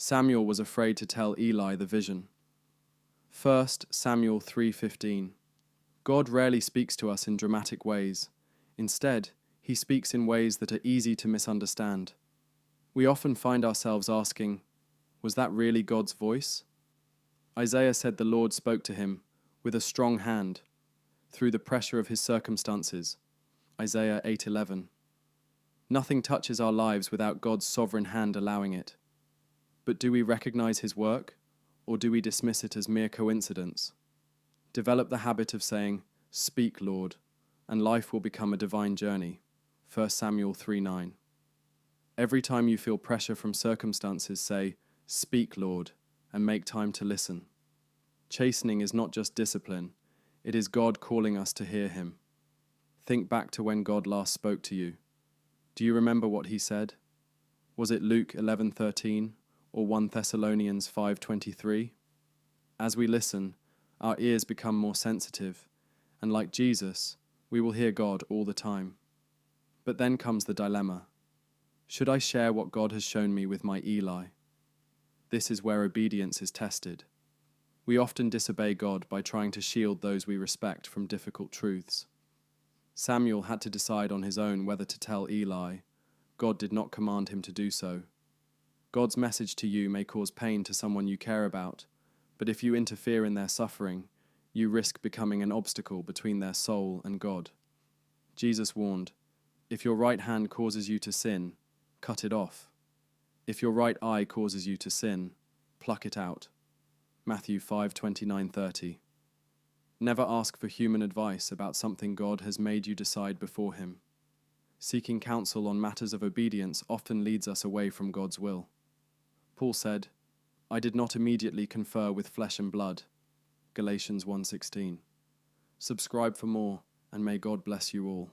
Samuel was afraid to tell Eli the vision. 1 Samuel 3:15. God rarely speaks to us in dramatic ways. Instead, he speaks in ways that are easy to misunderstand. We often find ourselves asking, was that really God's voice? Isaiah said the Lord spoke to him with a strong hand through the pressure of his circumstances. Isaiah 8:11. Nothing touches our lives without God's sovereign hand allowing it. But do we recognize his work, or do we dismiss it as mere coincidence? Develop the habit of saying, "Speak, Lord," and life will become a divine journey. 1 Samuel 3:9. Every time you feel pressure from circumstances, say, "Speak, Lord," and make time to listen. Chastening is not just discipline, it is God calling us to hear him. Think back to when God last spoke to you. Do you remember what he said? Was it Luke 11:13 or 1 Thessalonians 5:23? As we listen, our ears become more sensitive, and like Jesus, we will hear God all the time. But then comes the dilemma. Should I share what God has shown me with my Eli? This is where obedience is tested. We often disobey God by trying to shield those we respect from difficult truths. Samuel had to decide on his own whether to tell Eli. God did not command him to do so. God's message to you may cause pain to someone you care about, but if you interfere in their suffering, you risk becoming an obstacle between their soul and God. Jesus warned, "If your right hand causes you to sin, cut it off. If your right eye causes you to sin, pluck it out." Matthew 5:29-30. Never ask for human advice about something God has made you decide before him. Seeking counsel on matters of obedience often leads us away from God's will. Paul said, "I did not immediately confer with flesh and blood." Galatians 1:16. Subscribe for more, and may God bless you all.